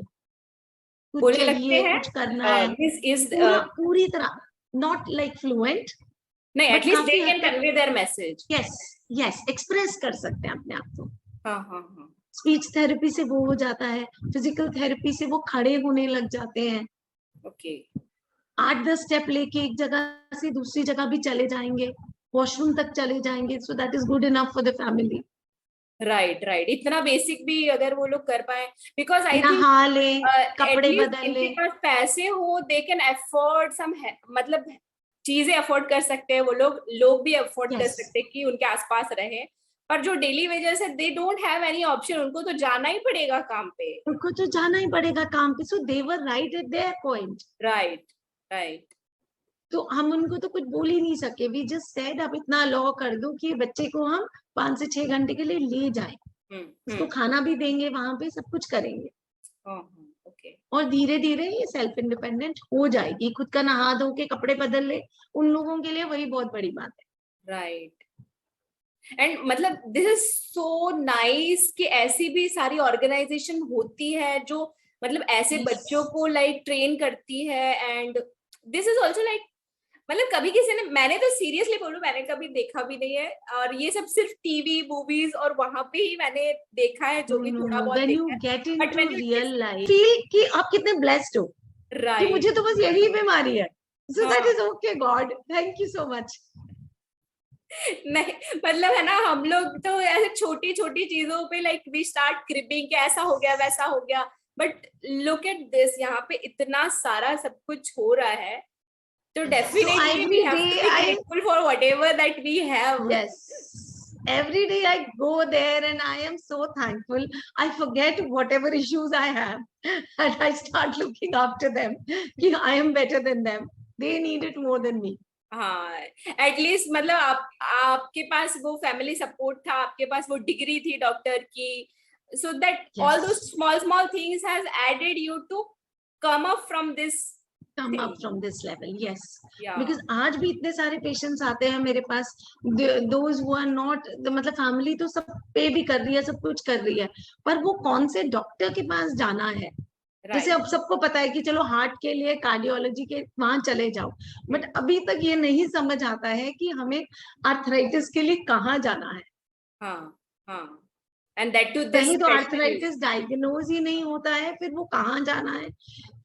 S1: कुछ चाहिए, कुछ करना है।
S2: दिस इज
S1: पूरी तरह नॉट लाइक फ्लुएंट,
S2: नहीं, at least they can convey there message.
S1: Yes, express कर सकते हैं अपने आप को।
S2: हाँ।
S1: स्पीच थेरेपी से वो हो जाता है, फिजिकल थेरेपी से वो खड़े होने लग जाते हैं।
S2: ओके,
S1: 8-10 स्टेप लेके एक जगह से दूसरी जगह भी चले जाएंगे, वॉशरूम तक चले जाएंगे। So that is good enough for the family.
S2: Right. इतना बेसिक भी अगर वो लोग कर पाए, बिकॉज आई थिंक
S1: नहा ले, कपड़े बदल ले,
S2: इनके पास पैसे हो, दे कैन अफोर्ड सम, मतलब चीजें अफोर्ड कर सकते हैं वो लोग भी अफोर्ड कर सकते हैं कि उनके आसपास रहे। पर जो डेली वेजर्स है, they don't have any option, उनको तो जाना ही पड़ेगा काम पे।
S1: So they were right at their point.
S2: Right.
S1: तो हम उनको तो कुछ बोल ही नहीं सके। वी जस्ट सेड अब इतना लॉ कर दो कि बच्चे को हम 5 से 6 घंटे के लिए ले जाएं, उसको खाना भी देंगे, वहां पे सब कुछ करेंगे। और धीरे धीरे ये सेल्फ इंडिपेंडेंट हो जाएगी, खुद का नहा धो के कपड़े बदल ले। उन लोगों के लिए वही बहुत बड़ी बात है।
S2: राइट। एंड मतलब दिस इज सो नाइस कि ऐसी भी सारी ऑर्गेनाइजेशन होती है जो मतलब ऐसे बच्चों को लाइक ट्रेन करती है। And this is also like मतलब कभी किसी ने, मैंने तो सीरियसली बोलूं मैंने कभी देखा भी नहीं है, और ये सब सिर्फ टीवी मूवीज और वहां पे ही मैंने देखा है, जो भी थोड़ा बहुत
S1: व्हेन यू
S2: देखा है।
S1: Get
S2: but
S1: into
S2: when you
S1: real life feel कि आप कितने ब्लेस्ड हो कि
S2: राइट,
S1: मुझे तो बस यही बीमारी है, सो दैट
S2: हाँ
S1: is okay God, thank you so much.
S2: नहीं मतलब है ना, हम लोग तो ऐसे छोटी छोटी चीजों पे लाइक वी स्टार्ट क्रिपिंग कि ऐसा हो गया वैसा हो गया, बट लुक एट दिस, यहाँ पे इतना सारा सब कुछ हो रहा है, तो
S1: So
S2: definitely we
S1: every
S2: have to
S1: day
S2: be
S1: I,
S2: grateful for whatever that we have.
S1: yes, every day I go there and I am so thankful. I forget whatever issues I have and I start looking after them. कि I am better than them. They need it more than me.
S2: हाँ, at least मतलब आपके पास वो family support था, आपके पास वो degree थी doctor की, so that
S1: Yes.
S2: All those small small things has added you to come up from this
S1: Come up
S2: thing.
S1: from this level, yes.
S2: Yeah.
S1: Because आज भी इतने सारे पेशेंट्स आते हैं मेरे पास, those who are not, मतलब family तो सब पे भी कर रही है, सब कुछ कर रही है, पर वो कौन से डॉक्टर के पास जाना है। जैसे अब सबको पता है कि चलो हार्ट के लिए कार्डियोलॉजी के वहां चले जाओ, बट अभी तक ये नहीं समझ आता है कि हमें आर्थराइटिस के लिए कहाँ जाना है।
S2: हाँ हाँ, एंड दैट टू दिस
S1: कहीं तो आर्थराइटिस डायग्नोज ही नहीं होता है, फिर वो कहाँ जाना है,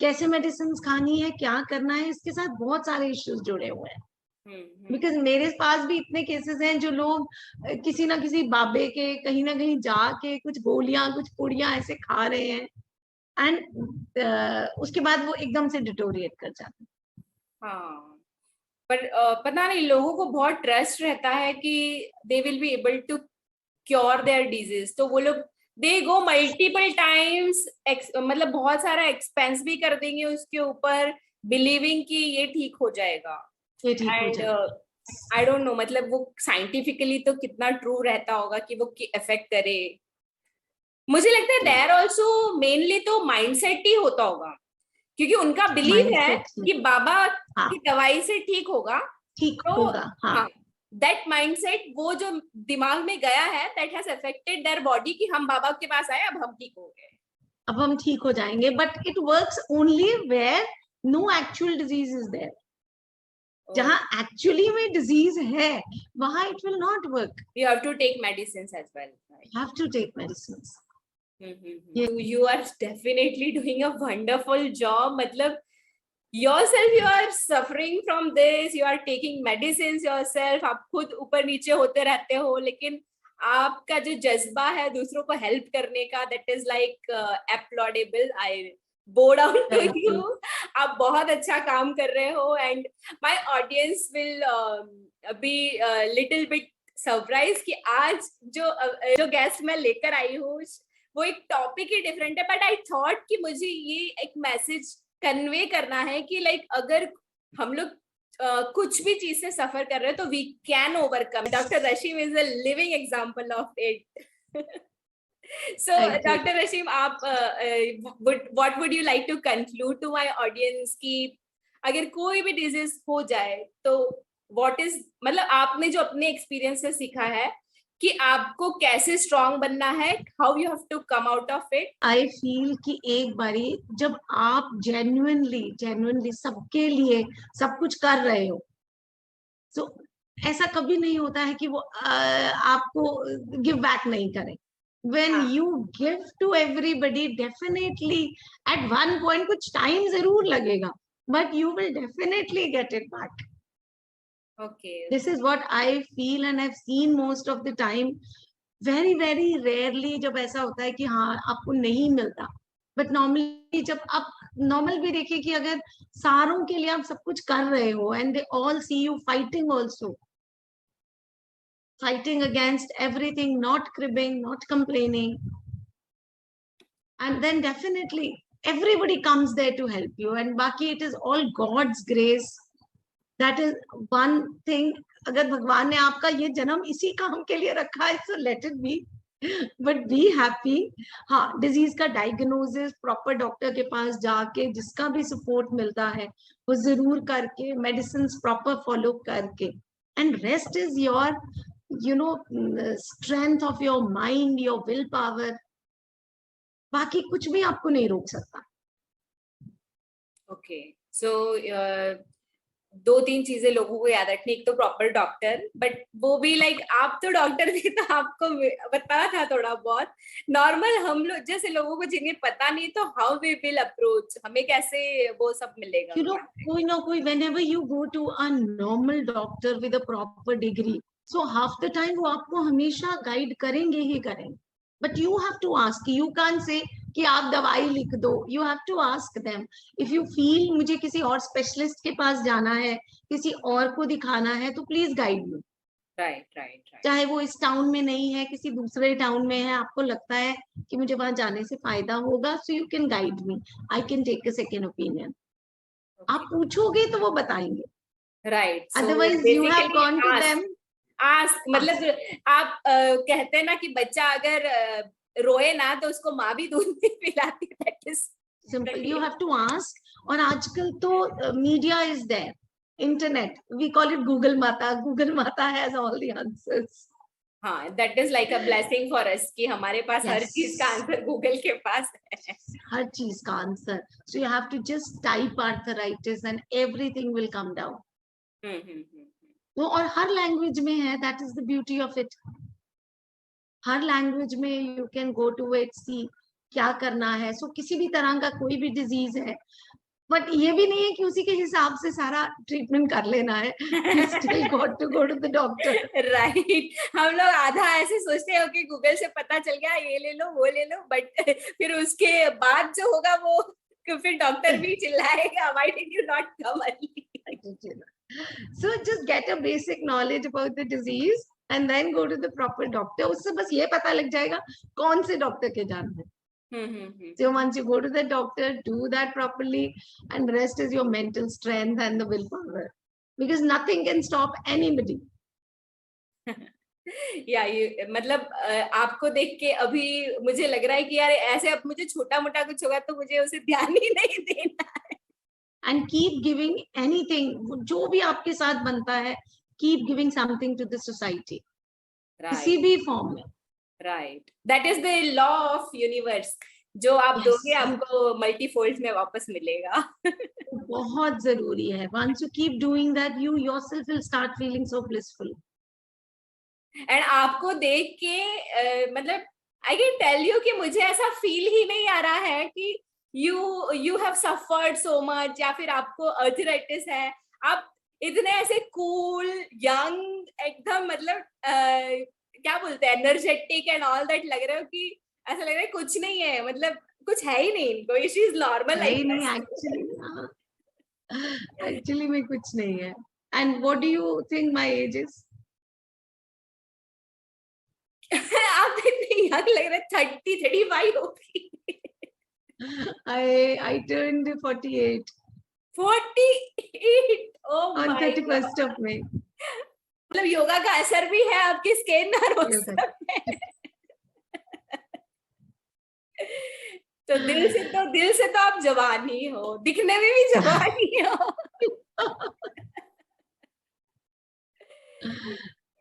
S1: कैसे मेडिसिन खानी है, क्या करना है, इसके साथ बहुत सारे इश्यूज जुड़े हुए हैं। बिकॉज मेरे पास भी इतने केसेस हैं जो लोग किसी ना किसी बाबे के कहीं ना कहीं जाके कुछ गोलियां कुछ पुड़ियां ऐसे खा रहे हैं, एंड उसके बाद वो एकदम से डिटोरिएट कर जाते हैं।
S2: हाँ, पर पता नहीं, लोगों को बहुत ट्रस्ट रहता है कि they will be able to cure their disease, तो वो लोग दे गो मल्टीपल टाइम्स, मतलब बहुत सारा एक्सपेंस भी कर देंगे उसके ऊपर, बिलीविंग कि ये ठीक हो जाएगा।
S1: ये ठीक हो
S2: एंड
S1: जाएगा।
S2: आई डोंट नो, मतलब वो साइंटिफिकली तो कितना ट्रू रहता होगा कि वो इफेक्ट करे। मुझे लगता है देयर आल्सो मेनली तो माइंडसेट ही होता होगा, क्योंकि उनका बिलीव है
S1: माइंडसेट
S2: कि बाबा
S1: हाँ
S2: की दवाई से ठीक होगा,
S1: ठीक
S2: तो
S1: होगा। हाँ
S2: हाँ, दैट माइंडसेट वो जो दिमाग में गया है, that has affected their body कि हम बाबा के पास आए, अब हम ठीक हो गए,
S1: अब हम ठीक हो जाएंगे, but it works only where no actual disease is there. जहां एक्चुअली में डिजीज है वहां it will not work,
S2: you have to take medicine as well,
S1: have to take medicine.
S2: you are definitely doing a wonderful job, मतलब yourself you are suffering from this, you are taking medicines yourself, आप खुद ऊपर नीचे होते रहते हो, लेकिन आपका जो जज्बा है दूसरों को हेल्प करने का, that is like applaudable, I bow down to you, आप बहुत अच्छा काम कर रहे हो, and my audience will be little bit surprised कि आज जो गेस्ट मैं लेकर आई हूँ वो एक टॉपिक ही डिफरेंट है, बट आई थॉट कि मुझे ये एक मैसेज कन्वे करना है कि लाइक अगर हम लोग कुछ भी चीज से सफर कर रहे हैं तो we can overcome. Doctor Rashim is a living example of it. So doctor Rashim, आप what would you like to conclude to my audience कि अगर कोई भी डिजीज हो जाए तो व्हाट इज, मतलब आपने जो अपने एक्सपीरियंस से सीखा है कि आपको कैसे स्ट्रॉन्ग बनना है, how you have to come out of it.
S1: I feel कि एक बारी जब आप जेन्युइनली सबके लिए सब कुछ कर रहे हो, तो ऐसा कभी नहीं होता है कि वो आपको गिव बैक नहीं करे। when you give to everybody, definitely at one point कुछ टाइम जरूर लगेगा, but you will definitely get it back.
S2: Okay.
S1: This is what I feel and I've seen most of the time. very very rarely जब ऐसा होता है कि हाँ आपको नहीं मिलता, बट नॉर्मली जब आप नॉर्मल भी देखिए कि अगर सारों के लिए आप सब कुछ कर रहे हो and they all see you fighting also, fighting against everything, not cribbing, not complaining, and then definitely everybody comes there to help you, and baki it is all God's grace. That is one thing. अगर भगवान ने आपका ये जन्म इसी काम के लिए रखा है, so let it be, but be happy. हाँ, डिजीज का डायग्नोसिस प्रॉपर डॉक्टर के पास जाके जिसका भी सपोर्ट मिलता है वो जरूर करके, मेडिसिन प्रॉपर फॉलो करके, and rest is your strength of your mind, your will power. बाकी कुछ भी आपको नहीं रोक सकता।
S2: Okay, so 2-3 चीजें लोगों को याद रखनी, एक तो प्रॉपर डॉक्टर, बट वो भी लाइक आप तो डॉक्टर थे तो आपको पता था थोड़ा बहुत। नॉर्मल हम लोग जैसे लोगों को जिन्हें पता नहीं, तो हाउ वी विल अप्रोच, हमें कैसे वो सब मिलेगा?
S1: You know, कोई ना कोई, whenever you go to a normal doctor with a proper degree, so half the time वो आपको हमेशा गाइड करेंगे ही करेंगे, but you have to ask. You can't say कि आप दवाई लिख दो. You have to ask them. If you feel मुझे किसी और स्पेशलिस्ट के पास जाना है, किसी और को दिखाना है, तो please guide me.
S2: Right right right.
S1: चाहे वो इस टाउन में नहीं है, किसी दूसरे टाउन में है, आपको लगता है कि मुझे वहां जाने से फायदा होगा, so you can guide me. I can take a second opinion. आप पूछोगे तो वो बताएंगे.
S2: Right,
S1: otherwise you have gone to them.
S2: Ask, मतलब आप कहते हैं ना कि बच्चा अगर रोए ना तो उसको माँ भी दूध नहीं पिलाती, that is
S1: simple. You have to ask. और आजकल तो media is there, internet, we call it Google माता. गूगल माता हैज ऑल द आंसर्स.
S2: हाँ, that is like a blessing for us कि हमारे पास हर चीज का आंसर गूगल के पास है.
S1: हर चीज का answer. So you have to just type arthritis and everything will come down. वो और हर लैंग्वेज में है. That is the beauty of it. हर लैंग्वेज में you can go to it, see क्या करना है. सो किसी भी तरह का कोई भी डिजीज है, बट ये भी नहीं है कि उसी के हिसाब से सारा ट्रीटमेंट कर लेना है. You still got to go to the doctor.
S2: Right. हम लोग आधा ऐसे सोचते हो कि गूगल से पता चल गया, ये ले लो वो ले लो, बट फिर उसके बाद जो होगा वो फिर डॉक्टर भी चिल्लाएगा, why did you not come early?
S1: So just get a basic knowledge about the disease and then go to the proper doctor. उससे बस ये पता लग जाएगा कौन से डॉक्टर के जाना है. So once you go to the doctor, do that properly, and rest is your mental strength and the willpower, because nothing can stop anybody.
S2: या ये मतलब आपको देख के अभी मुझे लग रहा है कि यार ऐसे अब मुझे छोटा मोटा कुछ होगा तो मुझे उसे ध्यान ही नहीं देना है.
S1: And keep giving anything, जो भी आपके साथ बनता है, keep giving something to the society. किसी भी फॉर्म में.
S2: Right, that is the law of universe. जो आप दोगे आपको मल्टीफोल्ड में वापस मिलेगा.
S1: बहुत जरूरी है. Once you keep doing that, you yourself will start feeling so blissful.
S2: And आपको देख के मतलब आई कैन टेल यू कि मुझे ऐसा फील ही नहीं आ रहा है कि you have suffered so much या फिर आपको आर्थराइटिस है. आप इतने ऐसे कूल यंग एकदम मतलब क्या बोलते हैं एनर्जेटिक एंड ऑल दैट लग रहे हो कि ऐसा लग रहा है कुछ नहीं है, मतलब कुछ है ही नहीं इनको, ये चीज नॉर्मल है.
S1: एक्चुअली में कुछ नहीं है. And what do you think my age is?
S2: आप इतने यंग लग रहे, 30-35 होगी.
S1: I turned 48.
S2: 48. Oh
S1: on
S2: my
S1: 31st of May.
S2: मतलब योगा का असर भी है आपकी स्किन और उस सब में. तो दिल से तो आप जवान ही हो, दिखने में भी जवान ही हो.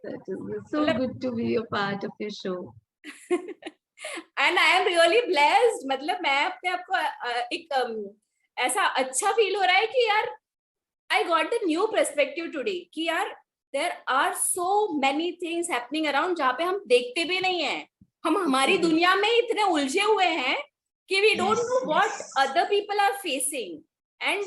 S1: That is so good to be a part of your show.
S2: And I am really blessed. मतलब मैं अपने आप को एक ऐसा अच्छा फील हो रहा है कि यार I got the new perspective today कि यार there are so many things happening around जहाँ पे हम देखते भी नहीं हैं. हम हमारी दुनिया में इतने उलझे हुए हैं कि we don't know what other people are facing. And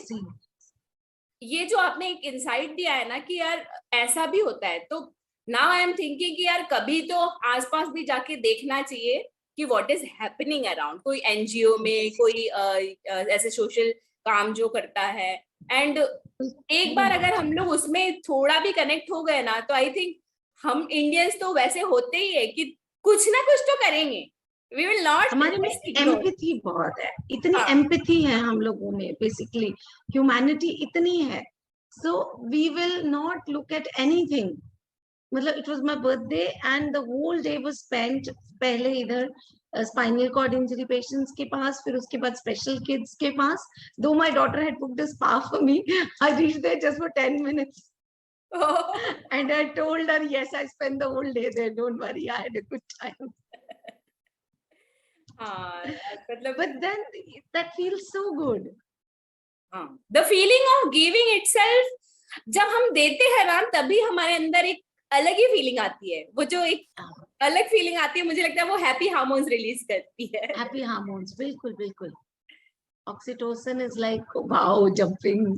S2: ये जो आपने एक इंसाइट दिया है ना कि यार ऐसा भी होता है, तो now I am thinking कि यार कभी तो आसपास भी जाके देखना चाहिए कि what is happening around. कोई एनजीओ में कोई ऐसे सोशल काम जो करता है, एंड एक बार अगर हम लोग उसमें थोड़ा भी कनेक्ट हो गए ना, तो आई थिंक हम इंडियंस तो वैसे होते ही है कि कुछ ना कुछ तो करेंगे. We will not.
S1: हमारे में एम्पैथी बहुत है. इतनी एम्पैथी है हम लोगों में. बेसिकली ह्यूमैनिटी इतनी है. So we will not look at anything. मतलब it was my birthday and the whole day was spent पहले इधर spinal cord injury patients के पास, फिर उसके बाद special kids के पास. Though my daughter had booked a spa for me, I reached there just for 10 minutes. And I told her, yes, I spent the whole day there. Don't worry, I had a good time. But then that feels so good.
S2: The feeling of giving itself जब हम देते हैं ना तभी हमारे अंदर एक अलग ही फीलिंग आती है, वो जो एक अलग फीलिंग आती है, मुझे लगता है वो हैप्पी हार्मोन्स रिलीज करती है।
S1: हैप्पी हार्मोन्स, बिल्कुल बिल्कुल। Oxytocin is like wow jumping.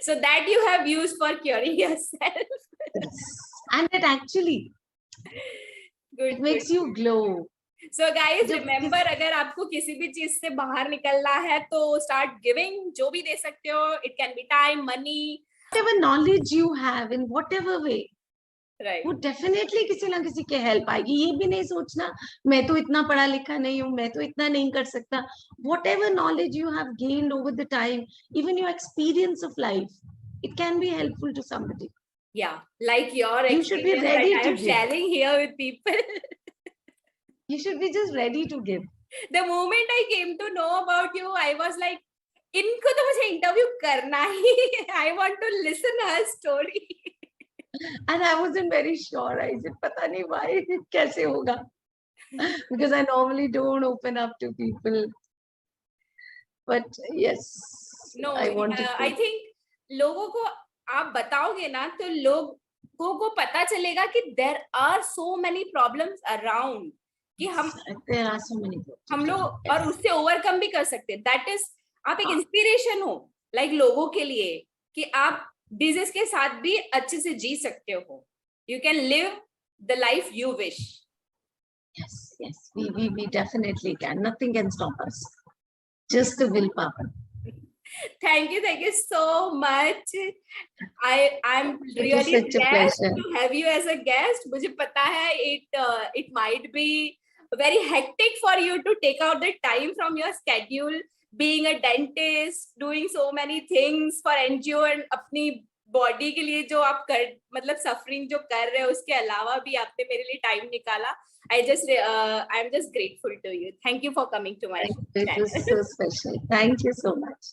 S2: So that you have used for curing yourself.
S1: Yes. And it actually
S2: Good,
S1: it makes
S2: good.
S1: you glow.
S2: So guys,
S1: जब
S2: remember अगर आपको किसी भी चीज से बाहर निकलना है तो start giving, जो भी दे सकते हो, it can be time, money,
S1: whatever knowledge you have in whatever way,
S2: right?
S1: वो डेफिनेटली किसी ना किसी के हेल्प आएगी। ये भी नहीं सोचना मैं तो इतना पढ़ा लिखा नहीं हूँ, मैं तो इतना नहीं कर सकता। whatever knowledge you have gained over the time, even your experience of life, it can be helpful to somebody.
S2: Yeah, like your
S1: You should be
S2: experience
S1: ready
S2: that I
S1: to
S2: am
S1: give.
S2: sharing here with people.
S1: You should be just ready to give.
S2: The moment I came to know about you, I was like, इनको तो मुझे interview करना ही, I want to listen her story.
S1: And I wasn't very sure. I said पता नहीं why कैसे होगा, because I normally don't open up to people. But yes,
S2: No,
S1: I wanted
S2: I
S1: to.
S2: think लोगों को आप बताओगे ना तो लोगों को पता चलेगा कि there are so many problems around, कि
S1: There are so many
S2: हम लोग
S1: problems.
S2: और उससे ओवरकम भी कर सकते हैं। दैट इज, आप एक
S1: हाँ।
S2: इंस्पिरेशन हो लाइक लोगों के लिए कि आप डिजीज के साथ भी अच्छे से जी सकते हो। You can live the life you wish.
S1: Yes, yes, we definitely can. Nothing can stop us. Just the willpower.
S2: Thank you so much. I'm
S1: It was
S2: really
S1: such a
S2: blessed
S1: pleasure.
S2: to have you as a guest. मुझे पता है it might be very hectic for you to take out the time from your schedule, being a dentist, doing so many things for NGO and अपनी body के लिए जो आप कर मतलब सफरिंग जो कर रहे हो उसके अलावा भी आपने मेरे लिए टाइम निकाला। I'm just grateful to you. Thank you for coming to my
S1: It was
S2: channel.
S1: so special. Thank you so much.